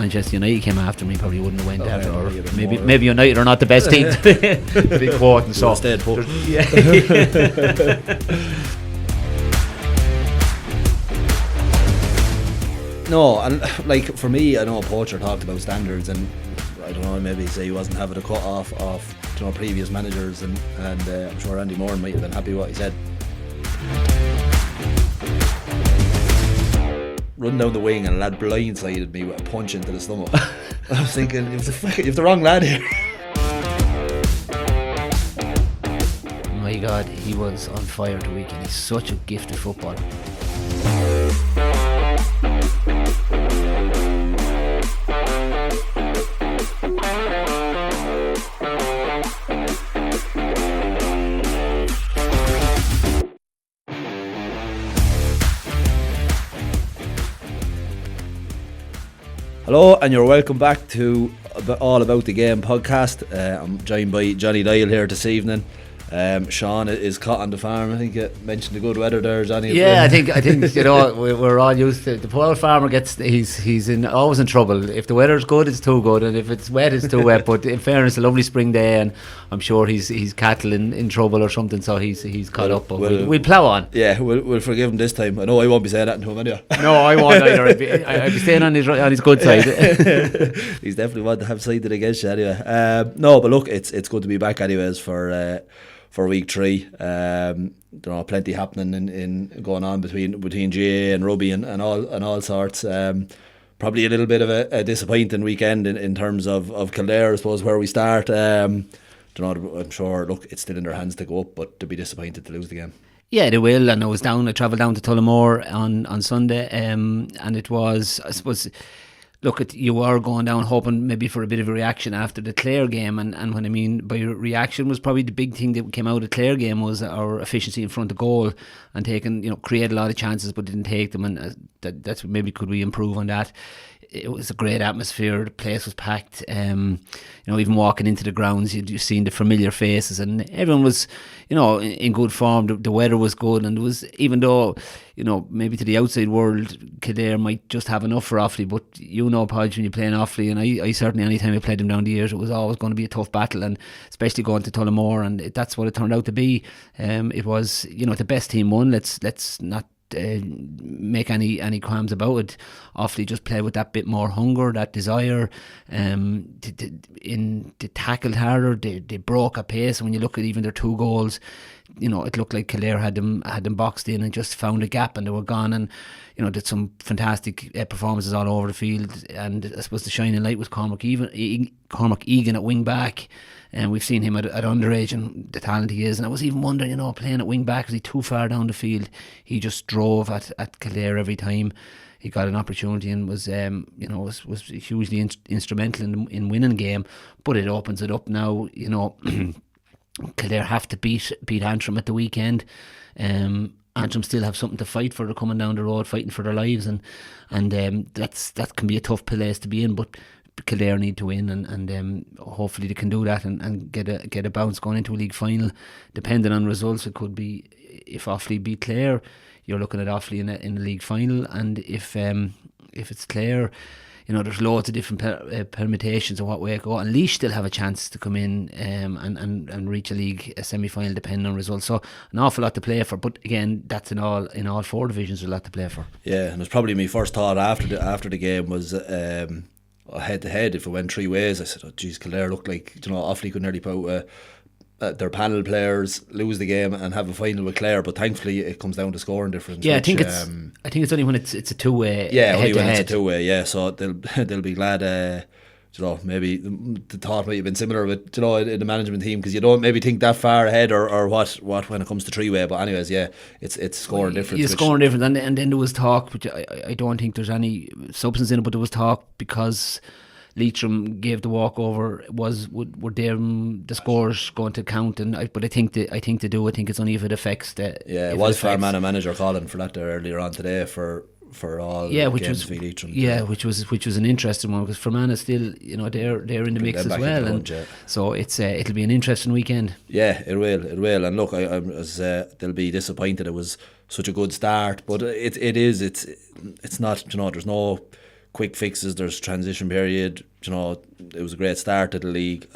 Manchester United came after me, probably wouldn't have went there. Or maybe United are not the best team. Big quote and so. Yeah. No, and like for me, I know Poacher talked about standards, and I don't know, maybe say he wasn't having a cut off previous managers, and I'm sure Andy Moran might have been happy with what he said. Run down the wing and a lad blindsided me with a punch into the stomach. I was thinking, you have the wrong lad here. My God, he was on fire the weekend. He's such a gifted footballer. Hello, and you're welcome back to All About the Game podcast. I'm joined by Johnny Dial here this evening. Sean is caught on the farm. I think you mentioned the good weather there, Johnny. Yeah, I think you know we're all used to the poor farmer he's always in trouble. If the weather's good, it's too good, and if it's wet, it's too wet. But in fairness, a lovely spring day, and I'm sure he's cattle in trouble or something, so he's caught up. But we'll plough on. Yeah, we'll forgive him this time. I know I won't be saying that to him anyway. No, I won't either. I'd be staying on his good side. He's definitely one to have sided against you anyway. No, but look, it's good to be back anyways for week 3. There are plenty happening in going on between GA and rugby and all sorts. Probably a little bit of a disappointing weekend in terms of Kildare, I suppose, where we start. I'm sure, look, it's still in their hands to go up, but to be disappointed to lose the game. Yeah, they will. And I travelled down to Tullamore on Sunday, and it was, I suppose, look, you are going down hoping maybe for a bit of a reaction after the Clare game, and what I mean by reaction was probably the big thing that came out of the Clare game was our efficiency in front of goal and create a lot of chances but didn't take them, and that's maybe could we improve on that. It was a great atmosphere. The place was packed. Even walking into the grounds, you've seen the familiar faces, and everyone was, in good form. The weather was good, and it was, even though, maybe to the outside world, Kildare might just have enough for Offaly, but Podge, when you're playing Offaly, and I certainly, any time I played them down the years, it was always going to be a tough battle, and especially going to Tullamore, and that's what it turned out to be. It was, the best team won. Let's not make any qualms about it. Offaly just play with that bit more hunger, that desire. They tackled harder. They broke a pace. And when you look at even their 2 goals, it looked like Kildare had them boxed in and just found a gap, and they were gone. And did some fantastic performances all over the field. And I suppose the shining light was Cormac Egan at wing back. And we've seen him at underage and the talent he is. And I was even wondering, playing at wing back, was he too far down the field? He just drove at Kildare every time he got an opportunity, and was hugely instrumental in winning the game. But it opens it up now. Kildare have to beat Antrim at the weekend. Antrim still have something to fight for. They're coming down the road fighting for their lives, and that can be a tough place to be in. But Kildare need to win, and hopefully they can do that and get a bounce going into a league final. Depending on results, it could be, if Offaly beat Clare, you're looking at Offaly in the league final, and if it's Clare, there's loads of different permutations of what way it go. And Laois still have a chance to come in and reach a semi-final depending on results. So an awful lot to play for. But again, that's in all 4 divisions, there's a lot to play for. Yeah, and it was probably my first thought after the game was head to head. If it went 3 ways, I said, "Oh, geez, Kildare looked like Offaly could nearly put their panel players lose the game and have a final with Clare." But thankfully, it comes down to scoring difference. Yeah, I think it's only when it's a 2-way. Yeah, only when it's a 2-way. Yeah, so they'll be glad. Maybe the thought might have been similar with in the management team, because you don't maybe think that far ahead or what when it comes to 3-way. But anyways, yeah, it's scoring difference. Yeah, scoring difference, and then there was talk, which I don't think there's any substance in it, but there was talk because Leitrim gave the walkover, were the scores going to count? But I think they do. I think it's only if it affects the. Yeah, it was Farman and manager calling for that there earlier on today for all games for Leitrim. Yeah, which was an interesting one, because Fermanagh still, they're in the mix as well, and so it'll be an interesting weekend. Yeah, it will. And look, they'll be disappointed. It was such a good start, but it's not. There's no quick fixes, there's transition period. You know, it was a great start to the league.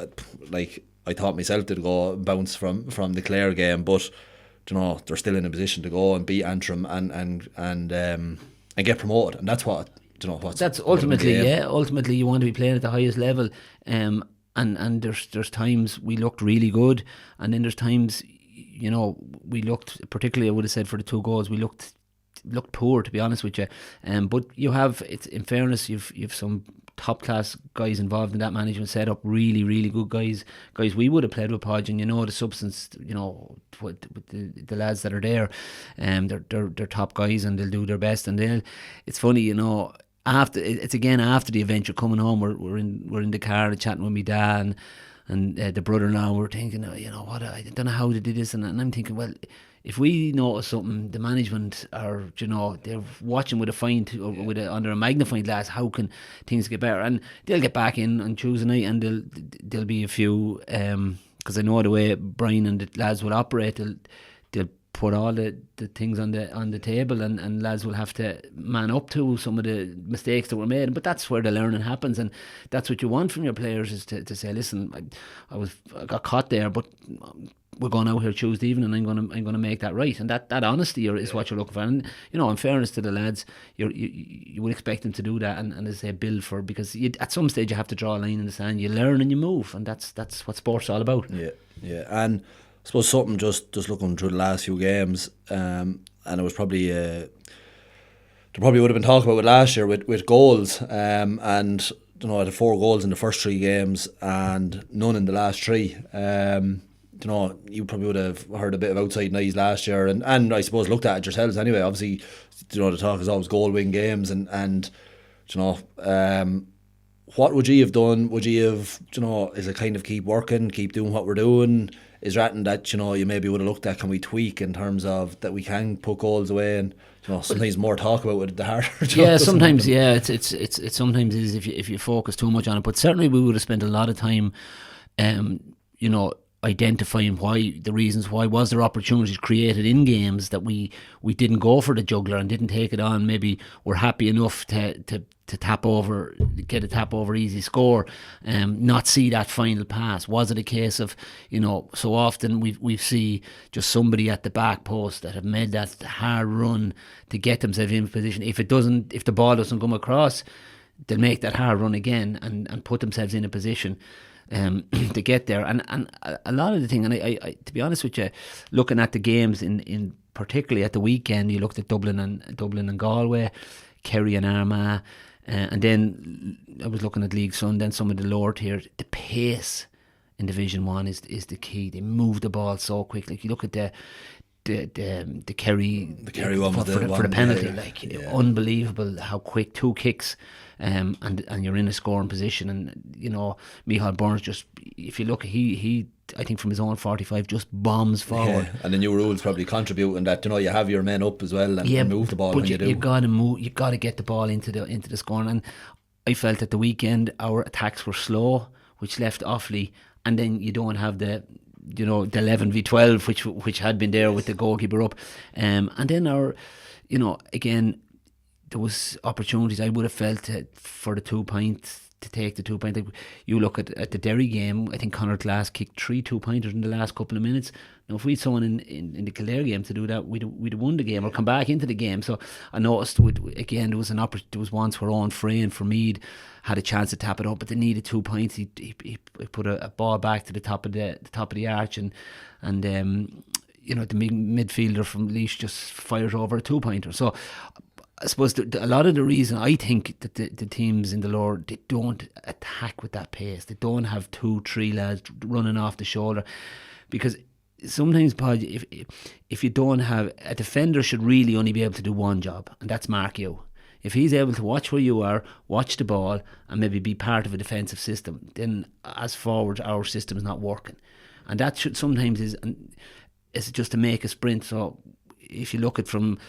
Like, I thought myself they'd go bounce from the Clare game, but you know, they're still in a position to go and beat Antrim and get promoted, and that's what, you know, that's ultimately, ultimately you want to be playing at the highest level. And there's times we looked really good, and then there's times, you know, we looked, particularly I would have said for the 2 goals, we looked poor, to be honest with you. But you have, it's, in fairness, you've some top class guys involved in that management setup, really, really good guys we would have played with Podge, and you know the substance, you know, with the lads that are there, they're top guys, and they'll do their best. And then it's funny, you know, after the event, you're coming home, we're in the car chatting with my dad and the brother-in-law, we're thinking, you know what, I don't know how they did this, and I'm thinking, well, if we notice something, the management are, you know, they're watching with a under a magnifying glass, how can things get better? And they'll get back in on Tuesday night, and there'll be a few, because I know the way Brian and the lads will operate, they'll put all the things on the table, and lads will have to man up to some of the mistakes that were made. But that's where the learning happens, and that's what you want from your players, is to say, listen, I got caught there, but we're going out here Tuesday evening, and I'm going to make that right. And that honesty is what you're looking for. And you know, in fairness to the lads, you would expect them to do that, and as they build for, because at some stage you have to draw a line in the sand. You learn and you move, and that's what sport's all about. Yeah. And I suppose something just looking through the last few games, and it was probably there probably would have been talked about it last year with goals, and you know, I had 4 goals in the first 3 games and none in the last 3. You know, you probably would have heard a bit of outside noise last year, and I suppose looked at it yourselves anyway. Obviously, you know, the talk is always goal win games, and you know, what would you have done? Would you have, you know, is it kind of keep working, keep doing what we're doing? Is there anything that, you know, you maybe would have looked at, can we tweak in terms of that we can put goals away? And you know, sometimes more talk about it, the harder. Yeah, sometimes, yeah, it's sometimes is if you focus too much on it. But certainly we would have spent a lot of time, you know, identifying the reasons why was there opportunities created in games that we didn't go for the juggler and didn't take it on. Maybe we're happy enough to get a tap over easy score, not see that final pass. Was it a case of, you know, so often we see just somebody at the back post that have made that hard run to get themselves in position. If the ball doesn't come across, they'll make that hard run again and put themselves in a position to get there. And a lot of the thing, and I to be honest with you, looking at the games in particularly at the weekend, you looked at Dublin and Galway, Kerry and Armagh, and then I was looking at League Sun, then some of the lower tier. The pace in Division 1 is the key. They move the ball so quick. Like you look at the Kerry one for the penalty, unbelievable how quick 2 kicks. And you're in a scoring position, and you know Micheál Burns, just if you look, he I think from his own 45 just bombs forward. And the new rules probably contribute in that, you know, you have your men up as well and move the ball when you do. You got to move. You got to get the ball into the scoring. And I felt at the weekend our attacks were slow, which left Offaly, and then you don't have the 11v12 which had been there with the goalkeeper up, and then our, you know, again, there was opportunities I would have felt for the 2 points, to take the 2 points. Like you look at the Derry game, I think Conor Glass kicked 3 2-pointers in the last couple of minutes. Now if we had someone in the Kildare game to do that, we'd have won the game or come back into the game. So I noticed again there was once where Owen Frayne for Meath had a chance to tap it up, but they needed 2 points. He put a ball back to the top of the arch, and you know, the midfielder from Laois just fires over a 2-pointer. So I suppose a lot of the reason I think that the teams in the lower, they don't attack with that pace. They don't have 2-3 lads running off the shoulder, because sometimes, Podge, if you don't have a defender, should really only be able to do one job, and that's mark you. If he's able to watch where you are, watch the ball, and maybe be part of a defensive system, then as forwards our system is not working, and that should sometimes is just to make a sprint. So if you look at from,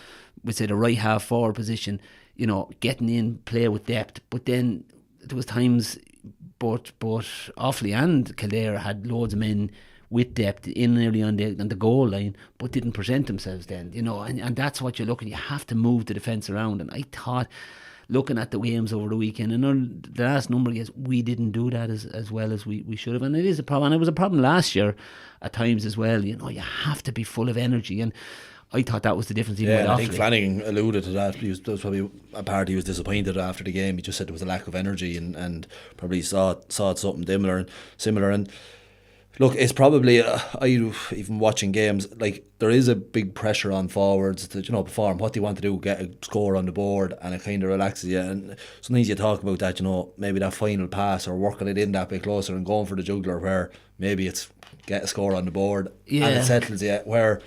we say, the right half forward position, you know, getting in, play with depth. But then there was times both Offaly and Kildare had loads of men with depth in nearly on the goal line, but didn't present themselves then, you know, and that's what you're looking. You have to move the defence around, and I thought looking at the games over the weekend, and on the last number of years, we didn't do that as well as we should have. And it is a problem. And it was a problem last year at times as well. You know, you have to be full of energy. And I thought that was the difference. Even I think Flanagan alluded to that. That was probably a part he was disappointed after the game. He just said there was a lack of energy and probably saw something similar. And look, it's probably even watching games, like there is a big pressure on forwards to perform. What do you want to do? Get a score on the board, and it kind of relaxes you. And sometimes you talk about that, maybe that final pass or working it in that bit closer and going for the juggler, where maybe it's get a score on the board and it settles you. Where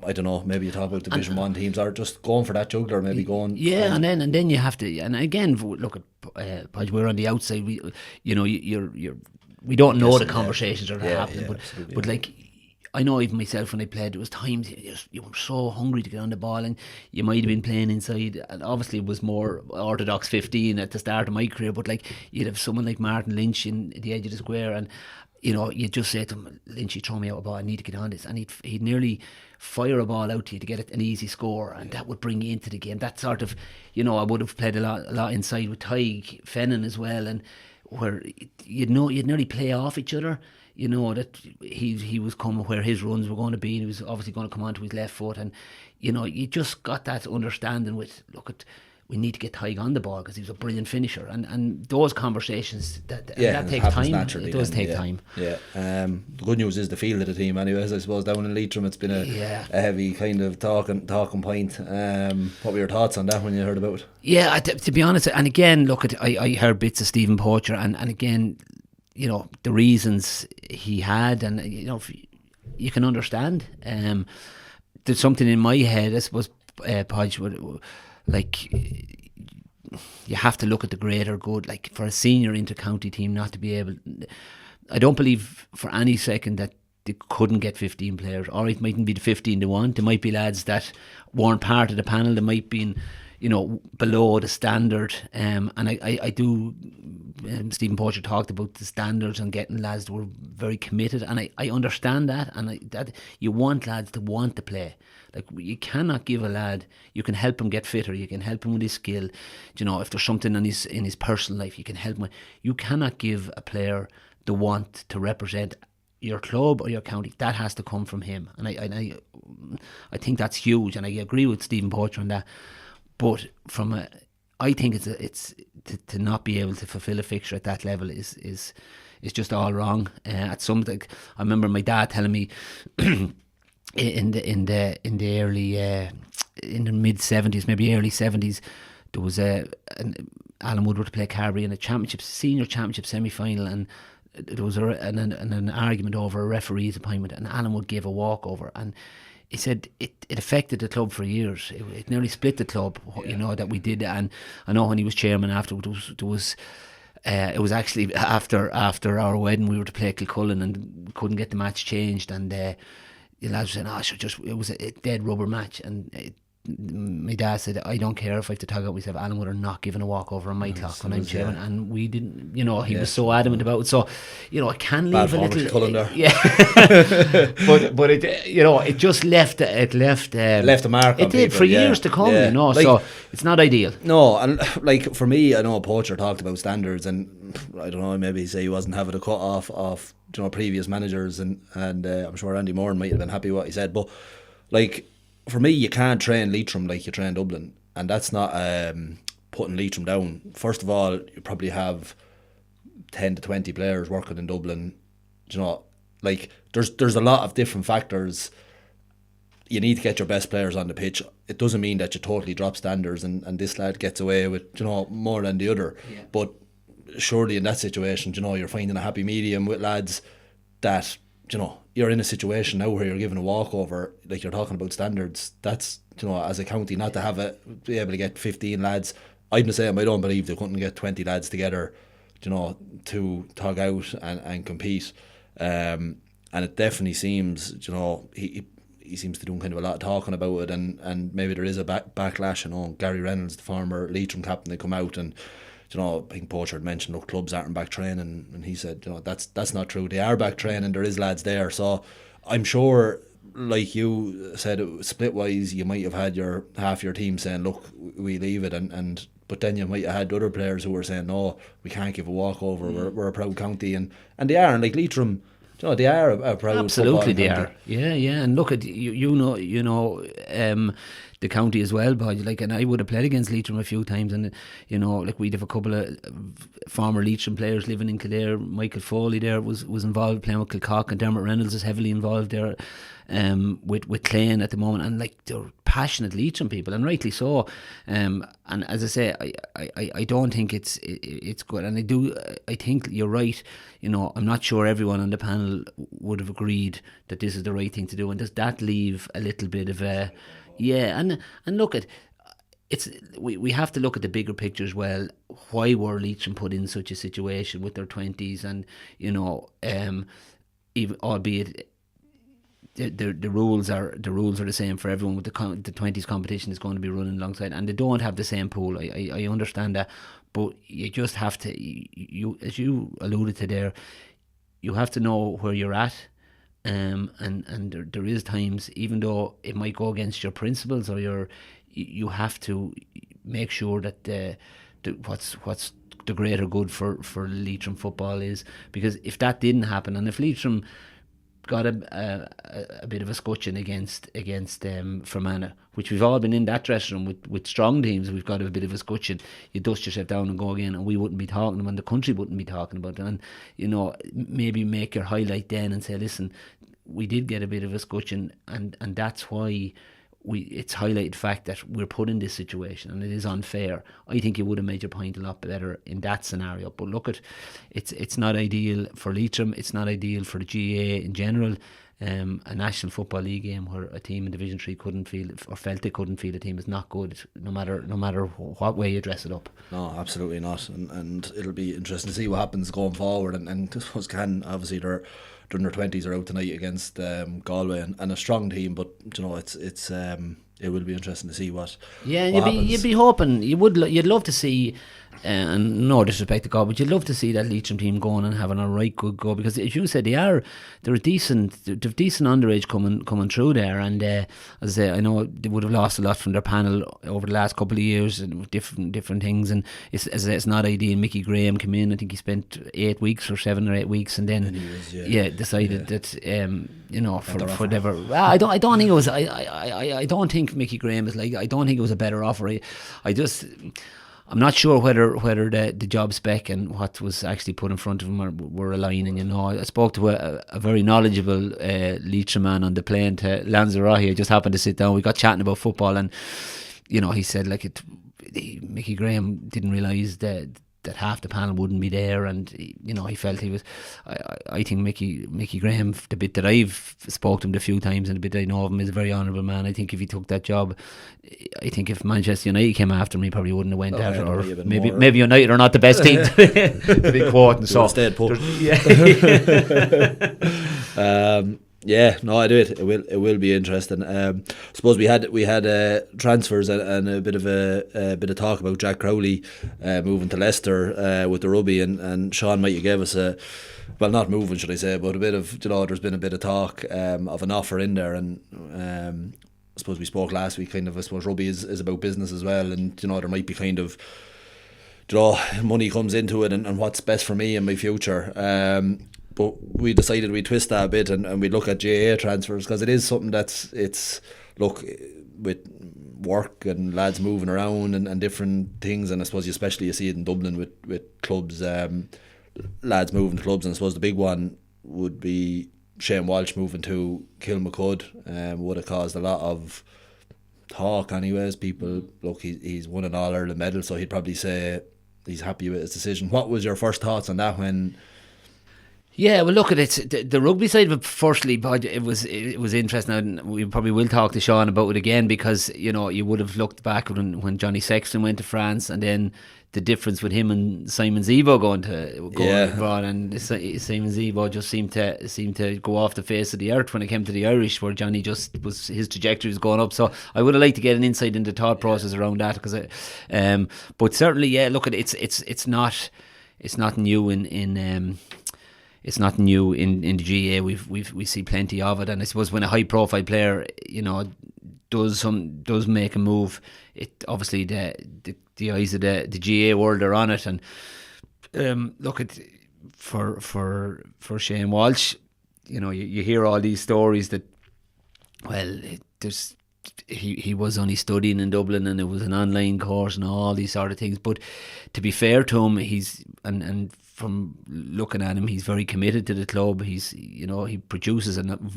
I don't know, maybe you talk about Division 1 teams are just going for that juggler, maybe going. Yeah, and then you have to, and again, look at Podge, we're on the outside. We don't know the conversations that are happening, but like, I know even myself when I played, there was times you were so hungry to get on the ball, and you might have been playing inside, and obviously it was more orthodox 15 at the start of my career, but like you'd have someone like Martin Lynch in the edge of the square, and you'd just say to him, Lynchy, throw me out a ball, I need to get on this, and he'd nearly fire a ball out to you to get an easy score, and that would bring you into the game. That sort of, I would have played a lot inside with Tig Fennon as well, and where you'd nearly play off each other, that he was coming where his runs were going to be, and he was obviously going to come onto his left foot, and you just got that understanding with, we need to get Tig on the ball because he was a brilliant finisher, and those conversations that takes time. It does take time. Yeah. The good news is the field of the team, anyways. I suppose down in Leitrim, it's been a heavy kind of talking point. What were your thoughts on that when you heard about it? Yeah, to be honest, and again, I heard bits of Stephen Poacher, and again, the reasons he had, and you can understand. There's something in my head, I suppose, Podge would. Like, you have to look at the greater good. Like, for a senior inter-county team not to be able, I don't believe for any second that they couldn't get 15 players, or it mightn't be the 15 they want. There might be lads that weren't part of the panel, they might be below the standard, and I do, Stephen Poacher talked about the standards and getting lads that were very committed, and I understand that, and that you want lads to want to play. Like, you cannot give a lad, you can help him get fitter, you can help him with his skill, if there's something in his personal life, you can help him. You cannot give a player the want to represent your club or your county. That has to come from him, and I think that's huge, and I agree with Stephen Poacher on that. But I think it's to not be able to fulfil a fixture at that level is just all wrong. At something, I remember my dad telling me in the mid 70s, maybe early 70s, there was Alan Woodward to play Carbery in a senior championship semi-final, and there was an argument over a referee's appointment, and Alan Wood gave a walkover, and he said it affected the club for years. It nearly split the club, that we did. And I know when he was chairman afterwards, it was actually after our wedding, we were to play Kilcullen and couldn't get the match changed, and the lads were saying, it was a dead rubber match, and my dad said, I don't care if I have to tug out myself, Alan Wood are not giving a walkover on my clock when I'm chairman, and we didn't, he was so adamant about it. So, it can leave a little, but it, it just left a mark. It did for years to come, so it's not ideal. No, and like for me, I know Poacher talked about standards, and I don't know, maybe say he wasn't having a cut off previous managers, and I'm sure Andy Moran might have been happy with what he said, but like, for me, you can't train Leitrim like you train Dublin, and that's not putting Leitrim down. First of all, you probably have 10 to 20 players working in Dublin. Like, there's a lot of different factors. You need to get your best players on the pitch. It doesn't mean that you totally drop standards and this lad gets away with more than the other. Yeah. But surely in that situation, you're finding a happy medium with lads that you're in a situation now where you're given a walkover, like you're talking about standards. That's, as a county, not to be able to get 15 lads. I'm the same, I don't believe they couldn't get 20 lads together, to tug out and compete. And it definitely seems, he seems to do kind of a lot of talking about it, and maybe there is a backlash. Gary Reynolds, the former Leitrim captain, they come out and, I think Poacher had mentioned, look, clubs aren't back training, and he said, that's not true. They are back training. There is lads there. So I'm sure, like you said, split wise, you might have had half your team saying, look, we leave it, and But then you might have had other players who were saying, no, we can't give a walkover, we're a proud county, and they are, and like Leitrim, you know, they are a proud absolutely they county. are. Yeah, and look at you know the county as well, Podge. Like, and I would have played against Leitrim a few times, and you know, like we'd have a couple of former Leitrim players living in Kildare. Michael Foley there was involved playing with Kilcock, and Dermot Reynolds is heavily involved there with Clane at the moment, and like they're passionate Leitrim people, and rightly so. And as I say, I don't think it's good, and I think you're right. You know, I'm not sure everyone on the panel would have agreed that this is the right thing to do, and does that leave a little bit of a and look at we have to look at the bigger picture as well. Why were Leitrim put in such a situation with their 20s, and you know, even albeit the rules are the same for everyone. With the 20s competition is going to be running alongside, and they don't have the same pool. I understand that, but you just have to, you as you alluded to there, you have to know where you're at. And there is times, even though it might go against your principles or you have to make sure that what's the greater good for Leitrim football is, because if that didn't happen, and if Leitrim got a bit of a scutcheon against Fermanagh, which we've all been in that dressing room with strong teams, we've got a bit of a scutcheon. You dust yourself down and go again, and we wouldn't be talking about them, and the country wouldn't be talking about them. And you know, maybe make your highlight then and say, listen, we did get a bit of a scutcheon, and that's why it's highlighted the fact that we're put in this situation and it is unfair. I think you would have made your point a lot better in that scenario. But look, it's not ideal for Leitrim, it's not ideal for the GAA in general. A National Football League game where a team in Division 3 couldn't feel or felt they couldn't feel a team is not good, no matter what way you dress it up. No, absolutely not, and it'll be interesting to see what happens going forward. And I suppose obviously they're under 20s are out tonight against Galway, and a strong team, but you know, it's it will be interesting to see what. Yeah, happens. You'd be hoping you'd love to see. And no disrespect to God, but you'd love to see that Leitrim team going and having a right good go, because as you said, they're decent underage coming through there, and as I say, I know they would have lost a lot from their panel over the last couple of years and different things, and it's not ideal. Mickey Graham came in, I think he spent 7 or 8 weeks, and then decided that you know, for whatever. I don't think it was. I don't think Mickey Graham is like. I don't think it was a better offer. I'm not sure whether the job spec and what was actually put in front of him were aligning. You know, I spoke to a very knowledgeable Leitrim man on the plane to Lanzarote. I just happened to sit down. We got chatting about football, and you know, he said Mickey Graham didn't realise that half the panel wouldn't be there, and you know, he felt he was. I think Mickey Graham, the bit that I've spoke to him a few times and the bit that I know of him, is a very honourable man. I think if he took that job, I think if Manchester United came after him, he probably wouldn't have went at it, or maybe United are not the best team to be quoting. So stayed put. Yeah, no, I do it. It will be interesting. I suppose we had transfers and a bit of talk about Jack Crowley moving to Leicester with the rugby, and Sean might have gave us not moving, should I say, but a bit of, you know, there's been a bit of talk of an offer in there, and I suppose we spoke last week. Kind of, I suppose rugby is about business as well, and you know, there might be kind of, you know, money comes into it, and what's best for me and my future. But we decided we'd twist that a bit and we'd look at GAA transfers, because it is something look, with work and lads moving around and different things, and I suppose especially you see it in Dublin with clubs, lads moving to clubs, and I suppose the big one would be Shane Walsh moving to Kilmacud. Would have caused a lot of talk anyways. People, look, he's won an All-Ireland medal, so he'd probably say he's happy with his decision. What was your first thoughts on that when... Yeah, well, look at it. The rugby side of it, firstly, but it was interesting, and we probably will talk to Sean about it again, because you know, you would have looked back when Johnny Sexton went to France, and then the difference with him and Simon Zebo going abroad, and Simon Zebo just seemed to go off the face of the earth when it came to the Irish, where Johnny just was, his trajectory was going up. So I would have liked to get an insight into the thought process around that, because but certainly, yeah, look at it. It's not new in it's not new in the GAA. We see plenty of it, and I suppose when a high profile player, you know, does make a move, it obviously the eyes of the GA world are on it, and look at for Shane Walsh, you hear all these stories that, well, there's he was only studying in Dublin and it was an online course and all these sort of things, but to be fair to him, he's and from looking at him, he's very committed to the club. He's he produces, and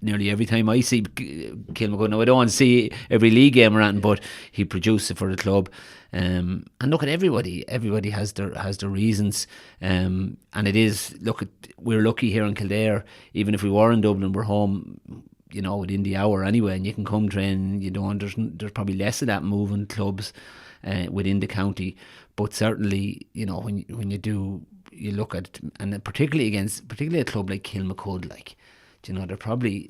nearly every time I see Kilmacud, now I don't want to see every league game or anything, but he produces it for the club. And look at everybody has their reasons, and it is, we're lucky here in Kildare. Even if we were in Dublin, we're home within the hour anyway, and you can come train. There's probably less of that moving clubs within the county, but certainly when you look at it, and particularly a club like Kilmacud,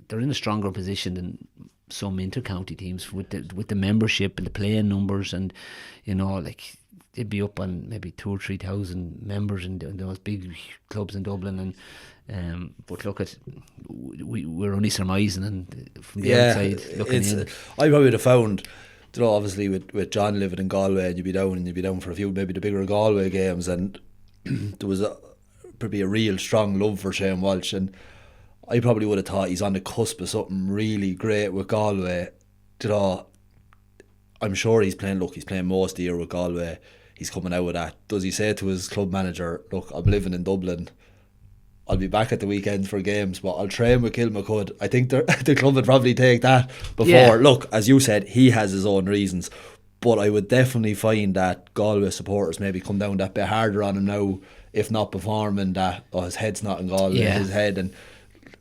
they're in a stronger position than some inter-county teams with the membership and the playing numbers, and they'd be up on maybe 2,000 or 3,000 members in those big clubs in Dublin, and but look at we're only surmising and from the outside looking in. I probably would have found, obviously with John living in Galway, and you'd be down for a few maybe the bigger Galway games, and there was probably a real strong love for Shane Walsh, and I probably would have thought he's on the cusp of something really great with Galway. I'm sure he's playing most of the year with Galway. He's coming out with that. Does he say to his club manager, look, I'm living in Dublin, I'll be back at the weekend for games, but I'll train with Kilmacud? I think the club would probably take that before. Yeah. Look, as you said, he has his own reasons, but I would definitely find that Galway supporters maybe come down that bit harder on him now, if not performing that, his head's not in Galway, his head, and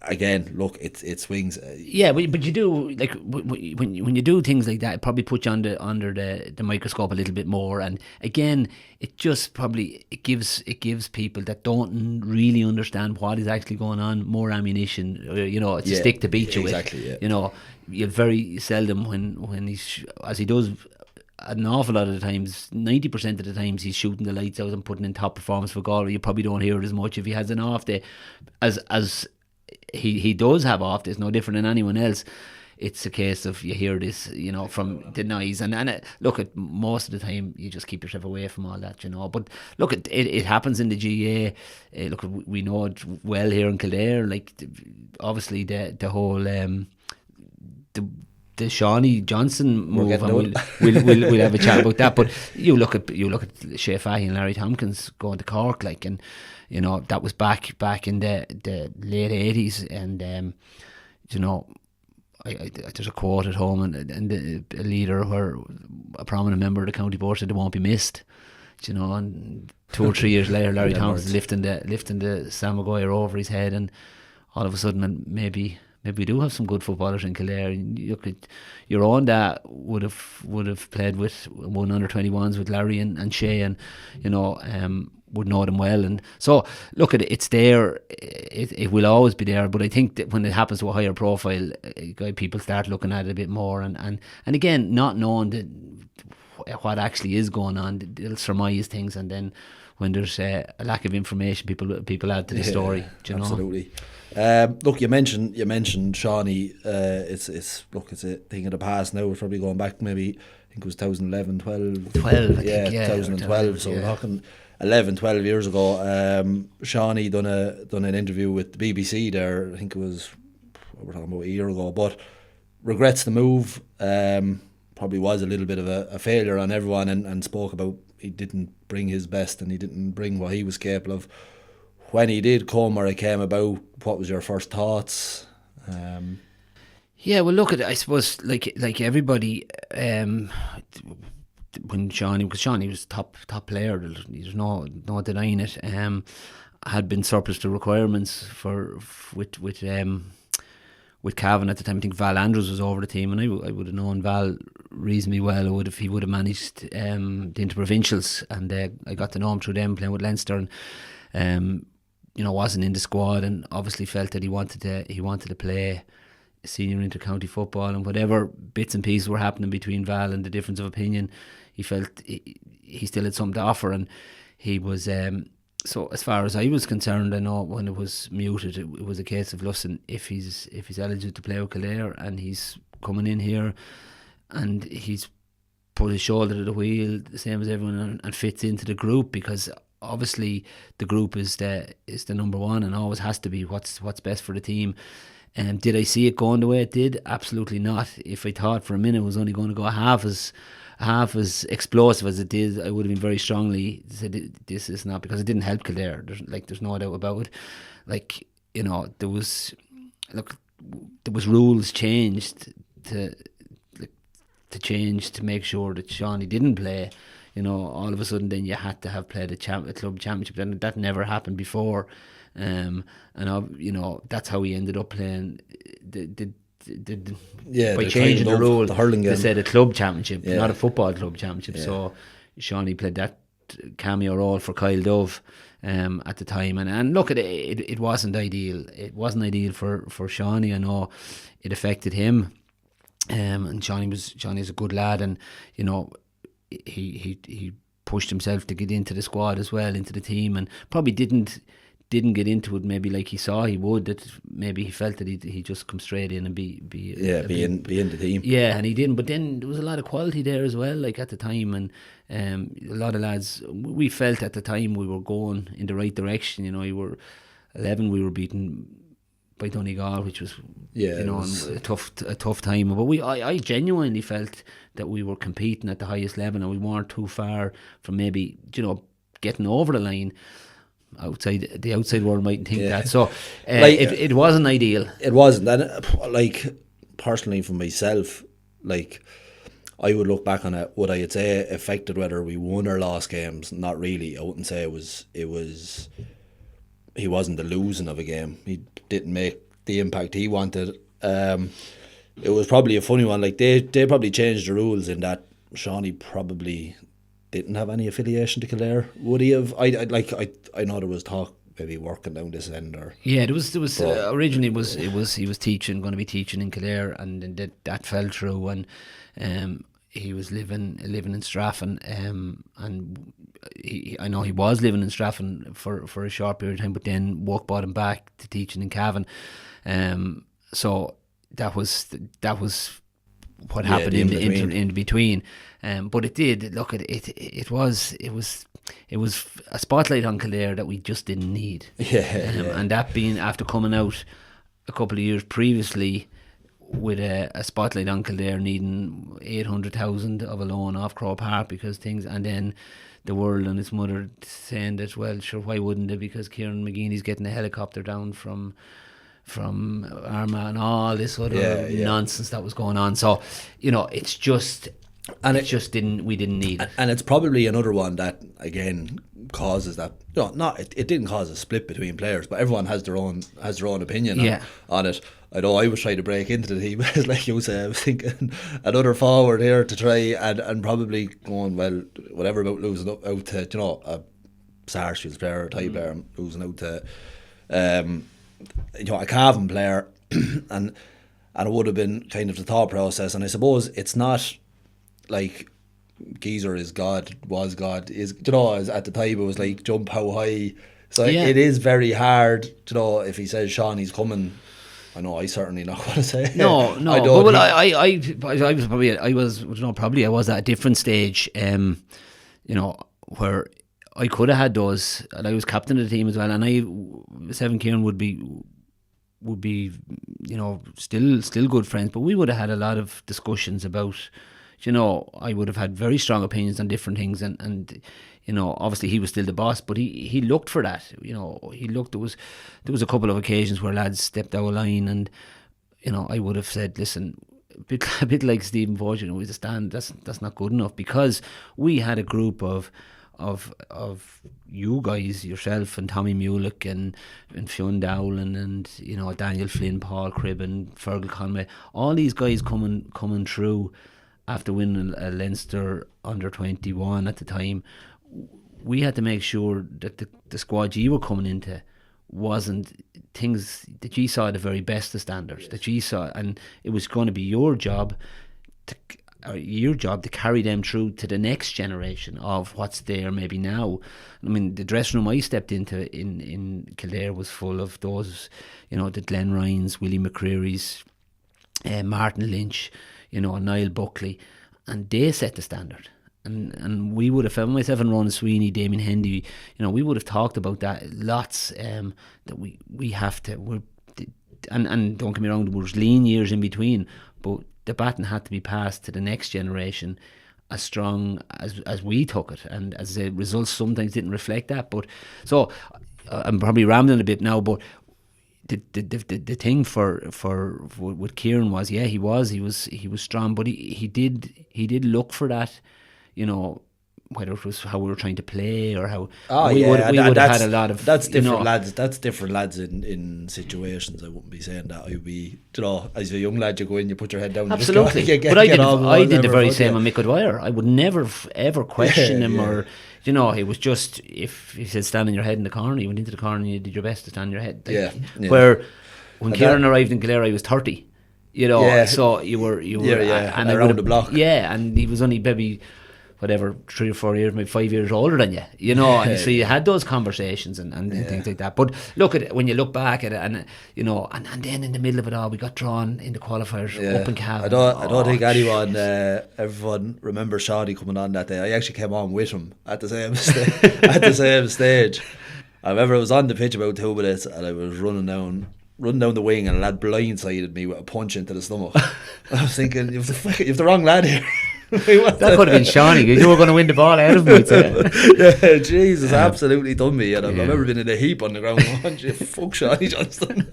again, look, it swings. Yeah, but you do, when you do things like that, it probably puts you under the microscope a little bit more. And again, it just probably it gives people that don't really understand what is actually going on more ammunition. It's a stick to beat you with. Exactly. Yeah. You'll very seldom when he's, as he does an awful lot of the times, 90% of the times, he's shooting the lights out and putting in top performance for Galway. You probably don't hear it as much if he has an off day, as he does have off days, no different than anyone else. It's a case of you hear this, from the noise, and look, at most of the time you just keep yourself away from all that, But look, it happens in the GA. Look, we know it well here in Kildare. Obviously the whole the Seanie Johnson move, and we'll have a chat about that. But you look at Shea Fahy and Larry Tompkins going to Cork, and that was back in the late 80s, and there's a quote at home, and a leader, where a prominent member of the county board said, "They won't be missed." And 2 or 3 years later, Larry Tompkins lifting the Sam Maguire over his head, and all of a sudden, maybe we do have some good footballers in Kildare. Your own dad would have played with one under 21s with Larry and Shea, and would know them well. And so look, it's there. It will always be there. But I think that when it happens to a higher profile, people start looking at it a bit more, and again, not knowing what actually is going on, they'll surmise things, and then when there's a lack of information, people add to the story. Absolutely. Look, you mentioned Seanie. It's a thing of the past now. We're probably going back, maybe I think it was 2011, 12. 2012. So we're talking 11, 12 years ago. Seanie done an interview with the BBC there. I think it was, we're talking about a year ago. But regrets the move. Probably was a little bit of a failure on everyone, and spoke about he didn't bring his best and he didn't bring what he was capable of. When he did come, or it came about, what was your first thoughts? Yeah, well, look, I suppose like everybody, when Seanie was top player, there's no denying it. Had been surplus to requirements with Cavan at the time. I think Val Andrews was over the team, and I would have known Val reasonably well. He would have managed the interprovincials, and I got to know him through them playing with Leinster, and wasn't in the squad, and obviously felt that he wanted to play senior inter-county football, and whatever bits and pieces were happening between Val and the difference of opinion, he felt he still had something to offer, and he was. So as far as I was concerned, I know when it was muted, it was a case of, listen, if he's eligible to play with Kildare and he's coming in here, and he's put his shoulder to the wheel the same as everyone, and fits into the group, because obviously the group is the number one and always has to be what's best for the team. Did I see it going the way it did? Absolutely not. If I thought for a minute it was only going to go half as explosive as it did, I would have been very strongly said this is not, because it didn't help Kildare. There's no doubt about it. Like, you know, there was rules changed to change to make sure that Seanie didn't play. You know, all of a sudden then you had to have played a club championship, and that never happened before. And you know, that's how he ended up playing by changing the rule. The hurling game. They said a club championship, not a football club championship. So Seanie played that cameo role for Kyle Dove at the time, and look, it wasn't ideal. It wasn't ideal for Seanie. I know it affected him. And Seanie's a good lad, and you know, he pushed himself to get into the squad as well, into the team, and probably didn't get into it maybe like he saw he would. That maybe he felt that he just come straight in and be in the team. Yeah, and he didn't. But then there was a lot of quality there as well, like at the time, and a lot of lads. We felt at the time we were going in the right direction. You know, we were 11. We were beaten by Donegal, which was a tough time. But I genuinely felt that we were competing at the highest level, and we weren't too far from maybe, you know, getting over the line. The outside world mightn't think that. So it wasn't ideal. It wasn't. And like, personally for myself, like, I would look back on it, would I say it affected whether we won or lost games? Not really. I wouldn't say it was he wasn't the losing of a game. He didn't make the impact he wanted. It was probably a funny one. Like, they probably changed the rules in that Seanie probably didn't have any affiliation to Kildare. Would he have? I know there was talk maybe working down this end, or there was originally he was going to be teaching in Kildare, and then that fell through, and he was living in Straffan, and I know he was living in Straffan for a short period of time, but then work brought him back to teaching in Cavan. So that was what happened in between. But it did look at it. It was a spotlight on Kildare that we just didn't need. And that being after coming out a couple of years previously with a spotlight on Kildare needing 800,000 of a loan off Crow Park because things, and then the world and his mother saying that, well, sure, why wouldn't they? Because Kieran McGeeney's getting a helicopter down from Armagh and all this other nonsense that was going on. So, you know, it's just, and we didn't need it. And it's probably another one that again causes that. It didn't cause a split between players, but everyone has their own opinion on it. I know I was trying to break into the team, like you say. I was thinking another forward here to try and probably going, well, whatever about losing out to, you know, a Sarsfields player or Tye player, losing out to you know, a Cavan player, and it would have been kind of the thought process. And I suppose it's not like Geezer is God, was God, is, you know, as at the time it was like jump how high. So it is very hard, you know, if he says Seanie's coming. I know I certainly not going to say. No. I don't. Well, I was at a different stage, you know, where I could have had those, and I was captain of the team as well. And Seven Kieran would be, you know, still good friends, but we would have had a lot of discussions about, you know, I would have had very strong opinions on different things, and you know, obviously he was still the boss, but he looked for that. You know, there was a couple of occasions where lads stepped out of line, and you know, I would have said, listen, a bit like Stephen Forge, you know, with the stand, that's not good enough, because we had a group of you guys, yourself and Tommy Mulick and Fionn Dowling and you know, Daniel Flynn, Paul Cribb and Fergal Conway, all these guys coming through after winning a Leinster under 21 at the time. We had to make sure that the squad you were coming into wasn't things that you saw at the very best of standards, that you saw, and it was going to be your job to carry them through to the next generation of what's there maybe now. I mean, the dressing room I stepped into in Kildare was full of those, you know, the Glen Ryans, Willie McCreary's, Martin Lynch, Niall Buckley, and they set the standard. And we would have, myself and Ron Sweeney, Damien Hendy, we would have talked about that lots. That we have to. And don't get me wrong, there was lean years in between, but the baton had to be passed to the next generation as strong as we took it, and as the results sometimes didn't reflect that. But so I'm probably rambling a bit now, but the thing for with Kieran was, he was strong, but he did look for that, whether it was how we were trying to play or how we would have had a lot of, that's different lads. That's different lads in situations. I wouldn't be saying that. I'd be, as a young lad, you go in, you put your head down. Absolutely, but I did the very same on Mick O'Dwyer. I would never ever question him or. It was just, if he said stand on your head in the corner, you went into the corner and you did your best to stand on your head. Where when Kieran arrived in Kildare, he was 30. So you were and around the block. And he was only maybe, whatever, 3 or 4 years, maybe 5 years older than you, and so you had those conversations and things like that. But look at it, when you look back at it, and then in the middle of it all, we got drawn in the qualifiers up in Cavan. I don't think everyone remembers Seanie coming on that day. I actually came on with him at the same stage. I remember I was on the pitch about 2 minutes and I was running down the wing, and a lad blindsided me with a punch into the stomach. I was thinking, you have the wrong lad here. That could have been Seanie, because you were going to win the ball out of him. Yeah, Jesus, absolutely done me. And I remember being in a heap on the ground. Fuck Seanie Johnson.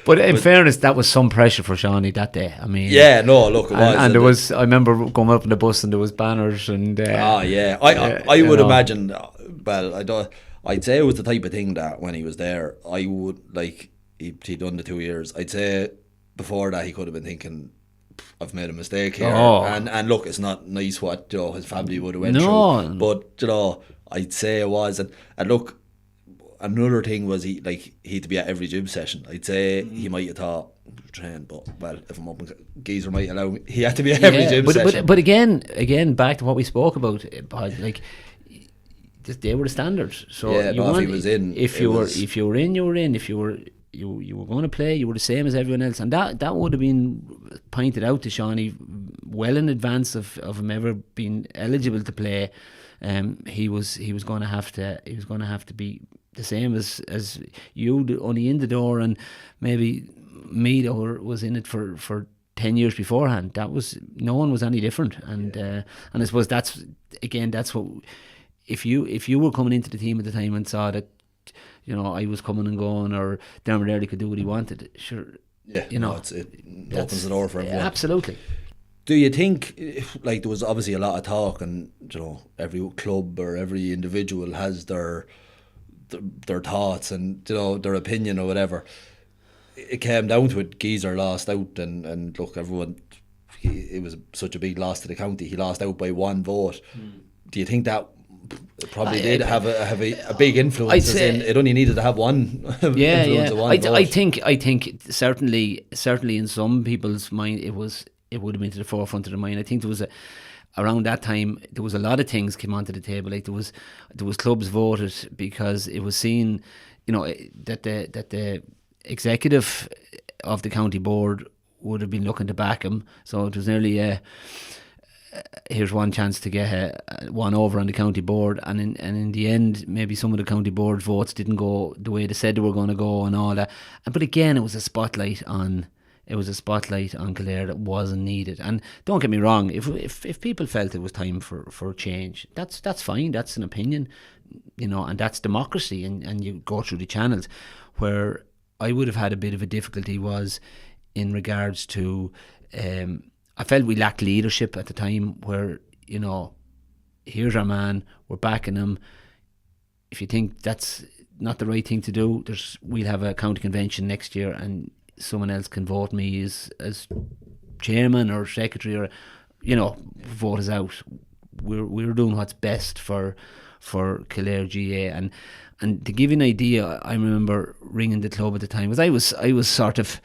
but in fairness, that was some pressure for Seanie that day. I mean, it was. And there was, I remember going up on the bus and there was banners and. I would imagine. Well, I'd say it was the type of thing that when he was there, I would, he'd done the 2 years. I'd say before that he could have been thinking, I've made a mistake here, and look, it's not nice what his family would have went through. But I'd say it was, and look, another thing was he had to be at every gym session. I'd say he might have thought train, but if I'm up, geezer might allow me. He had to be at every gym session. But again, back to what we spoke about, they were the standards. So if he was in, if you were in, you were in. If you were going to play, you were the same as everyone else, and that would have been pointed out to Seanie well in advance of him ever being eligible to play. He was going to have to be the same as you, only in the door, and maybe me that was in it for 10 years beforehand. That was, no one was any different, and I suppose that's what, if you were coming into the team at the time and saw that, I was coming and going, or Dermot Early could do what he wanted, sure. Yeah, it opens the door for everyone. Absolutely. Do you think, there was obviously a lot of talk, and every club or every individual has their thoughts and their opinion or whatever. It came down to it. Geezer lost out, and look, everyone. It was such a big loss to the county. He lost out by 1 vote. Do you think that probably did have a big influence? It only needed to have one. I think certainly in some people's mind it would have been to the forefront of the mind. I think there was around that time there was a lot of things came onto the table. There was clubs voted because it was seen, that the executive of the county board would have been looking to back him. So it was nearly here's one chance to get one over on the county board, and in the end, maybe some of the county board votes didn't go the way they said they were going to go, and all that. But again, it was a spotlight on Kildare that wasn't needed. And don't get me wrong, if people felt it was time for change, that's fine. That's an opinion, and that's democracy, and you go through the channels. Where I would have had a bit of a difficulty was in regards to. I felt we lacked leadership at the time, where, here's our man, we're backing him. If you think that's not the right thing to do, we'll have a county convention next year and someone else can vote me as chairman or secretary, or, vote us out. We're doing what's best for Kildare GA. And to give you an idea, I remember ringing the club at the time, because I was sort of,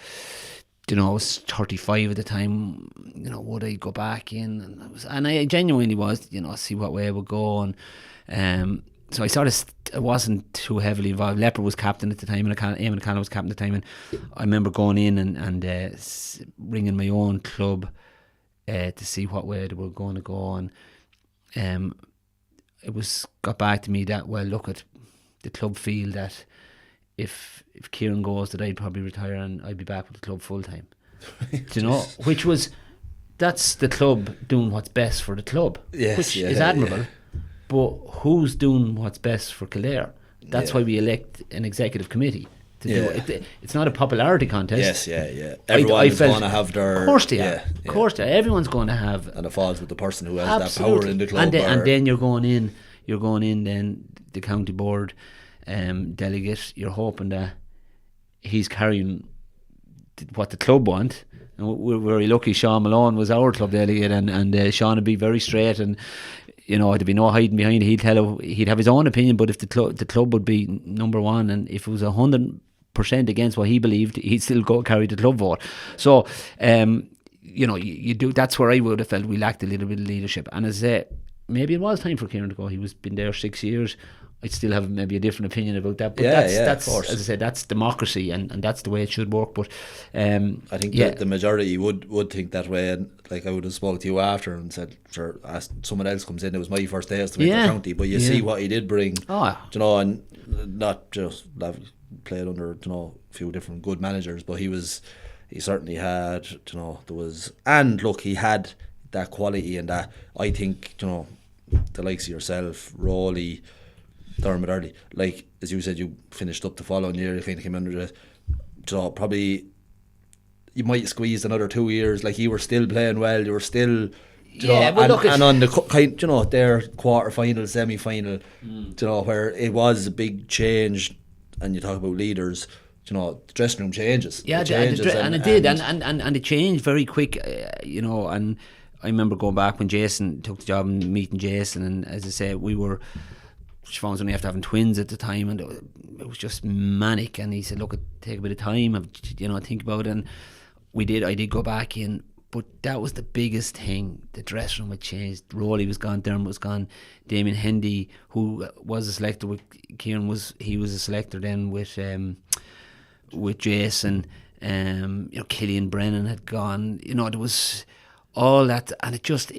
I was 35 at the time. Would I go back in? And I genuinely was, see what way I would go. And so I sort of I wasn't too heavily involved. Leopard was captain at the time, and Eamon O'Connell was captain at the time, and I remember going in and ringing my own club to see what way they were going to go, and it was got back to me that, well, look, at the club feel that if Kieran goes, that I'd probably retire and I'd be back with the club full time. Do you know, which was, that's the club doing what's best for the club, which is admirable. Yeah. But who's doing what's best for Kildare? That's why we elect an executive committee to do it. It's not a popularity contest. Yes, everyone's going to have their... Of course they are. Of course they are. Everyone's going to have... And it falls with the person who has that power in the club. And then you're going in then the county board delegate, you're hoping that he's carrying what the club want. And we're very lucky Sean Malone was our club delegate, and Sean would be very straight, and you know, there'd be no hiding behind it. He'd have his own opinion, but if the club would be number one, and if it was 100% against what he believed, he'd still go carry the club vote. So you know, you do. That's where I would have felt we lacked a little bit of leadership. And as I say, maybe it was time for Kieran to go. He was been there 6 years. I'd still have maybe a different opinion about that, but that's as I said, that's democracy, and that's the way it should work. But I think that the majority would think that way, and like I would have spoke to you after and said, sure, as someone else comes in, it was my first day as to make the county, but you see what he did bring, you know, and not just played under, you know, a few different good managers, but he certainly had, you know, there was, and look, he had that quality, and that I think, you know, the likes of yourself, Rowley, Dermot Early, like as you said, you finished up the following year, you kind of came under the, you know, probably you might squeeze another 2 years, like you were still playing well, you were still, you know, and on the kind, you know, their quarter final, semi final, you know, where it was a big change, and you talk about leaders, you know, the dressing room changes, and it did, and it changed very quick, you know. And I remember going back when Jason took the job and meeting Jason, and as I say, we were, Siobhan was only after having twins at the time, and it was just manic, and he said, look, take a bit of time, you know, think about it. And I did go back in, but that was the biggest thing. The dressing room had changed. Rowley was gone, Dermot was gone, Damien Hendy, who was a selector with Kieran, was a selector then with Jason, you know, Killian Brennan had gone, you know, there was all that, and it just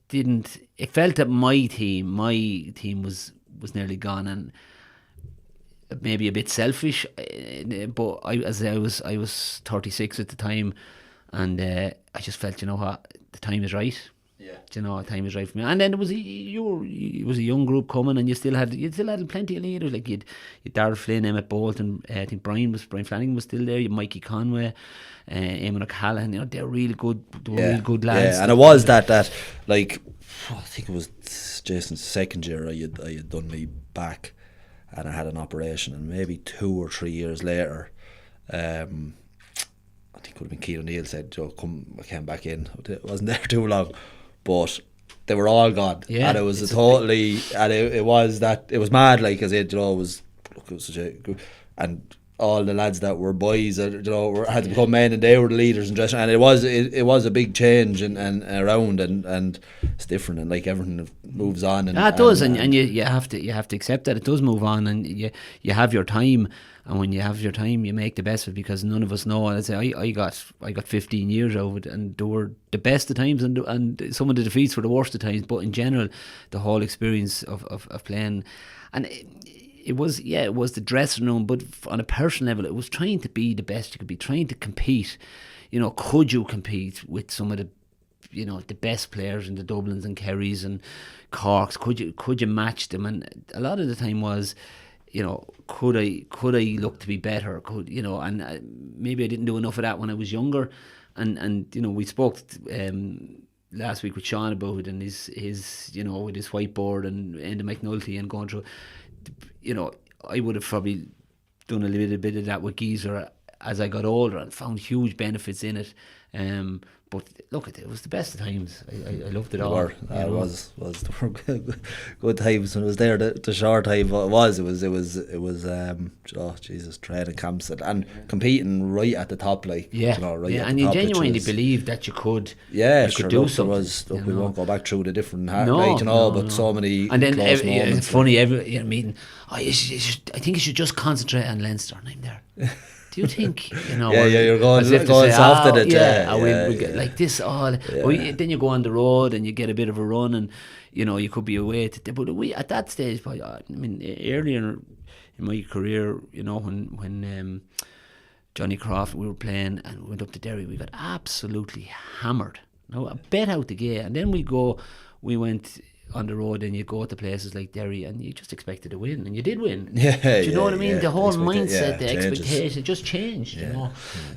didn't, it felt that my team was nearly gone, and maybe a bit selfish, but I was 36 at the time, and I just felt, you know what, the time is right. Yeah, you know, the time is right for me. And then it was a young group coming, and you still had plenty of leaders, like you'd Darrell Flynn, Emmett Bolton, I think Brian Flanagan was still there. You Mikey Conway, Eamon O'Callaghan. You know, they're really good. Really good lads. Yeah, and it was that like, I think it was Jason's second year. I had done me back, and I had an operation, and maybe 2 or 3 years later, I think it would have been Keith O'Neill said, Joe, come, I came back in. It wasn't there too long, but they were all gone, and it was it was mad, like, as it, you know, it was such a good, and all the lads that were boys, you know, had to become men, and they were the leaders and dressing, and it was a big change and around, and it's different, and like everything moves on, and it does, and you have to accept that it does move on, and you have your time, and when you have your time, you make the best of it, because none of us know. And I say I got 15 years out of it, and they were the best of times, and some of the defeats were the worst of times, but in general, the whole experience of playing, and it was the dressing room, but on a personal level, it was trying to be the best you could be, trying to compete. You know, could you compete with some of the, you know, the best players in the Dublins and Kerrys and Corks? Could you match them? And a lot of the time was, you know, could I look to be better? Could, you know, and maybe I didn't do enough of that when I was younger. And you know, we spoke last week with Sean about it, and his you know, with his whiteboard and Enda McNulty and going through. You know, I would have probably done a little bit of that with Geezer as I got older and found huge benefits in it. But look, it was the best of times. I loved it all. It was good times when it was there. The short time it was oh Jesus, training camps and competing right at the top, like right at and the you top, genuinely believed that you could. Do something. We won't go back through the different so many. And then close moments. it's funny every meeting. I think you should just concentrate on Leinster, and I'm there. Do you think, you're going soft at it. We get like this all. Then you go on the road and you get a bit of a run, and you could be away. But we at that stage, I mean, earlier in my career, when Johnny Croft, we were playing and we went up to Derry, we got absolutely hammered. Now a bet out the gate, and then we went on the road, and you go to places like Derry and you just expected to win, and you did win. Do you know what I mean? The whole mindset, the expectation just changed,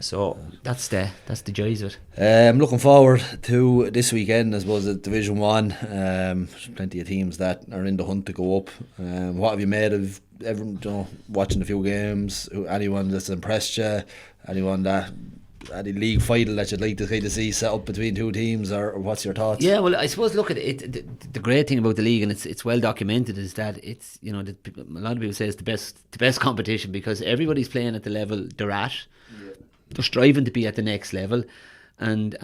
So that's the joys of it. I'm looking forward to this weekend. I suppose at Division 1, plenty of teams that are in the hunt to go up. What have you made of everyone, watching a few games? Anyone that's impressed you? Anyone that any league final that you'd like to kind of see set up between two teams, or what's your thoughts? Yeah, well, I suppose look at it. The great thing about the league, and it's well documented, is that it's a lot of people say it's the best competition because everybody's playing at the level they're at. They're striving to be at the next level, and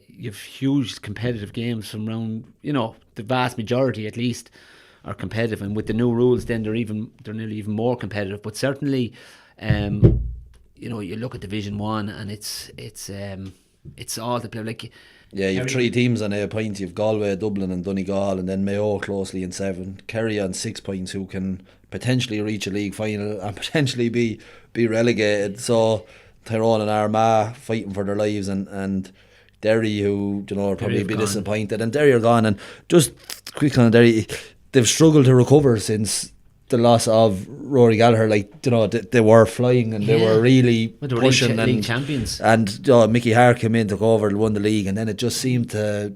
you've huge competitive games from around. The vast majority, at least, are competitive, and with the new rules, then they're nearly even more competitive. But certainly, you look at Division 1 and it's all the play. Like, you have 3 teams on 8 points. You've Galway, Dublin and Donegal, and then Mayo closely in 7. Kerry on 6 points, who can potentially reach a league final and potentially be relegated. So Tyrone and Armagh fighting for their lives, and Derry, who are probably be disappointed, and Derry are gone. And just quick on Derry, they've struggled to recover since the loss of Rory Gallagher. They were flying and they were really pushing, league champions. And Mickey Hart came in, took over, won the league, and then it just seemed to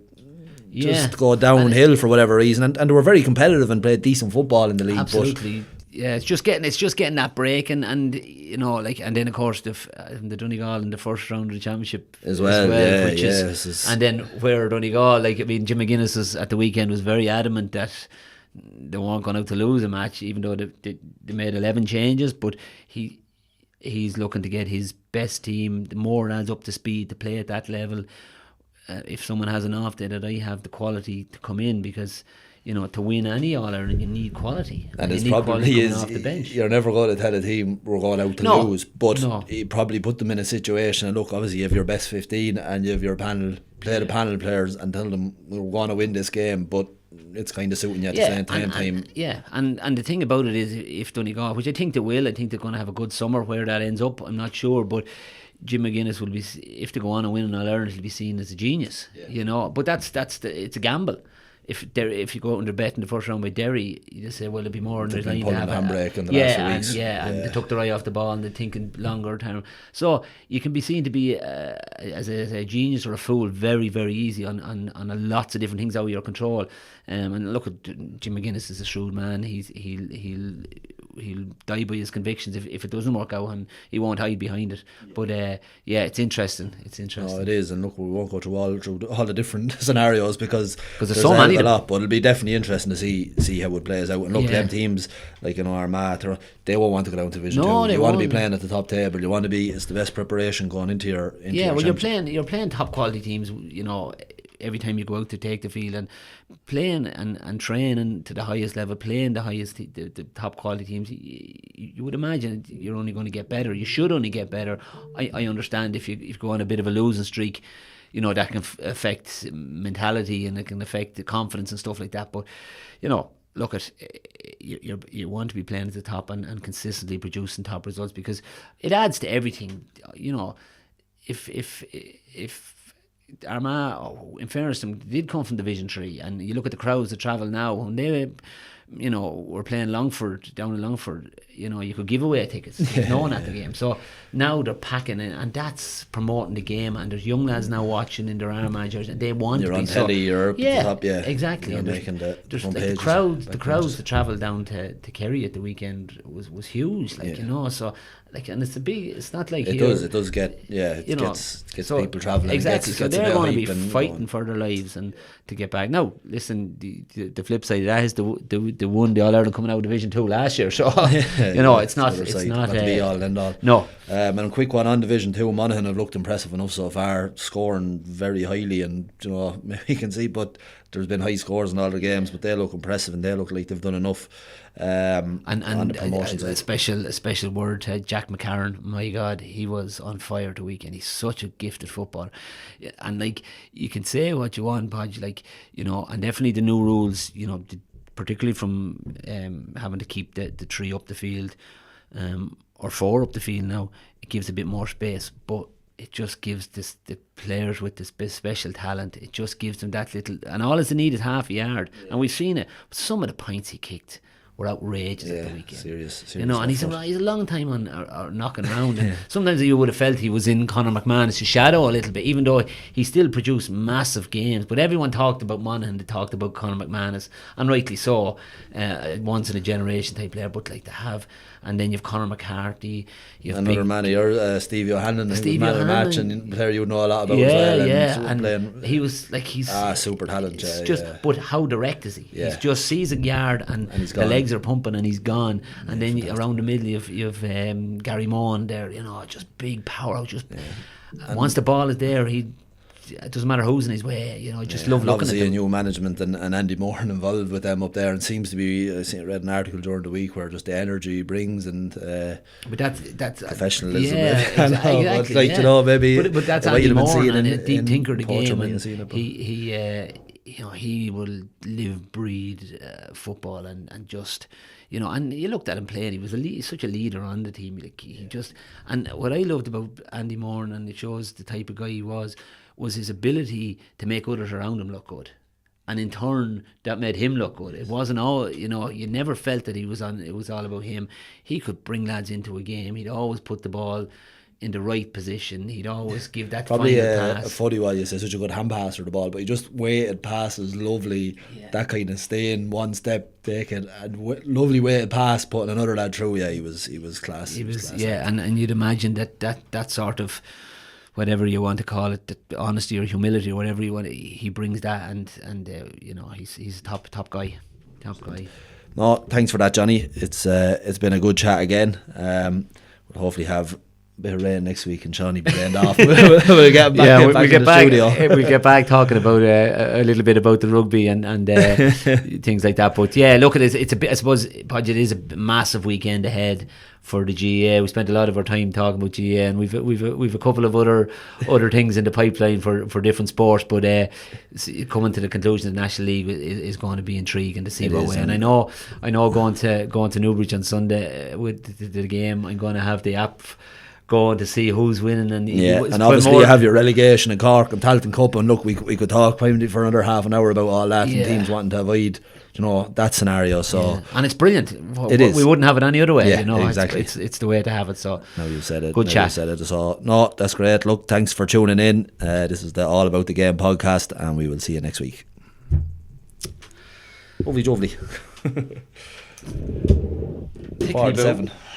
just go downhill for whatever reason. And they were very competitive and played decent football in the league. Absolutely. It's just getting that break, and and then of course the Donegal in the first round of the championship as well. And then where Donegal, Jim McGuinness at the weekend was very adamant that they weren't going out to lose a match, even though they made 11 changes. But he's looking to get his best team, the more lads up to speed to play at that level. If someone has an off day, that I have the quality to come in, because to win any All-Ireland you need quality. And it's probably off the bench. You're never going to tell a team we're going out to lose, but you probably put them in a situation, and look, obviously you have your best 15 and you have your panel, play the panel players and tell them we're going to win this game, but it's kind of suiting you at the same time. And the thing about it is, if Donegal, which I think they will, I think they're going to have a good summer. Where that ends up, I'm not sure, but Jim McGuinness will be, if they go on and win in All-Ireland, he'll be seen as a genius, but it's a gamble. If you go out and they're betting the first round by Derry, you just say, well, it'll be more on the line to have handbrake in the last 2 weeks. And they took their eye off the ball and they're thinking longer term. So you can be seen to be as a genius or a fool very, very easy on lots of different things out of your control. And look at Jim McGuinness is a shrewd man. He'll die by his convictions if it doesn't work out, and he won't hide behind it. But it's interesting. No, it is, and look, we won't go through all the different scenarios because there's so many a lot. But it'll be definitely interesting to see how it plays out. And look, them teams like Armagh, they won't want to go down to Division 2. You want to be playing at the top table. You want to be, it's the best preparation going into your you're playing top quality teams. Every time you go out to take the field and playing and training to the highest level, playing the highest, the top quality teams, you would imagine you're only going to get better. You should only get better. I understand if you go on a bit of a losing streak, that can affect mentality and it can affect the confidence and stuff like that. But look at you want to be playing at the top and consistently producing top results, because it adds to everything. If Armagh, in fairness to them, did come from Division 3, and you look at the crowds that travel now, and they we're playing Longford, down in Longford, you could give away tickets. There's no one at the game. So now they're packing in, and that's promoting the game. And there's young lads now watching in their arm managers, and they want You're to be. on telly, you're up at the top, exactly. You're and making the front like pages. the crowds that travel down to Kerry at the weekend was huge. So and it's not like it does get gets people travelling. Exactly. So they're going to be and fighting for their lives and to get back. Now, listen, the flip side of that is the one the All Ireland coming out of Division 2 last year. So it's not to be all and end all. No. And a quick one on Division 2. Monaghan have looked impressive enough so far, scoring very highly, and maybe you can see, but there's been high scores in all the games, but they look impressive and they look like they've done enough. And on the promotion a special word to Jack McCarron. My God, he was on fire the weekend. He's such a gifted footballer, and you can say what you want, Podge, and definitely the new rules, particularly from having to keep the 3 up the field, or 4 up the field now, it gives a bit more space, but it just gives the players with this special talent, it just gives them that little, and all they need is half a yard, and we've seen it. But some of the points he kicked were outrageous at the weekend. Serious and he's a long time on knocking around. And sometimes you would have felt he was in Conor McManus' shadow a little bit, even though he still produced massive games. But everyone talked about Monaghan, they talked about Conor McManus, and rightly so, once in a generation type player. But they have, and then you've Conor McCarthy, another man here, Steve Johannan, who was man of the match, and player you would know a lot about as well. And he was he's super talent. But how direct is he? He just sees a yard and the legs are pumping and he's gone. And then around the middle you've Gary Mohan there, just big power. Once the ball is there, it doesn't matter who's in his way, just love looking at obviously them. A new management and Andy Moran involved with them up there, and seems to be, I read an article during the week where just the energy he brings and but that's professionalism. Exactly, maybe but that's Andy Moran, and a deep thinker of the game, and he will live, breathe football, and just and you looked at him playing, he was such a leader on the team. And what I loved about Andy Moran, and it shows the type of guy he was his ability to make others around him look good, and in turn that made him look good. It wasn't all, you never felt that it was all about him. He could bring lads into a game. He'd always put the ball in the right position. He'd always give that probably final pass. A funny one, you say, such a good hand passer of the ball, but he just weighted passes lovely. That kind of staying one step, take it, and lovely weighted pass, putting another lad through. He was class. He was class. And you'd imagine that sort of, whatever you want to call it, the honesty or humility or whatever you want, he brings that, and he's a top guy. No, thanks for that, Johnny. It's been a good chat again. We'll hopefully have a bit of rain next week and Johnny be rained off. We'll get back in the studio. We'll get back talking about a little bit about the rugby and things like that. But yeah, look, it's a bit, I suppose, Podge, it is a massive weekend ahead for the GAA. We spent a lot of our time talking about GAA, and we've a couple of other things in the pipeline for different sports. But coming to the conclusion of the National League is going to be intriguing to see what way. And I know going to Newbridge on Sunday with the game, I'm going to have the app going to see who's winning, and obviously you have your relegation in Cork and Talton Cup, and look, we could talk probably for another half an hour about all that, and teams wanting to avoid that scenario. So and it's brilliant. It is. We wouldn't have it any other way. Exactly. It's the way to have it. So now you've said it. Good chat. You said it. So no, that's great. Look, thanks for tuning in. This is the All About the Game podcast, and we will see you next week. Lovely. 47.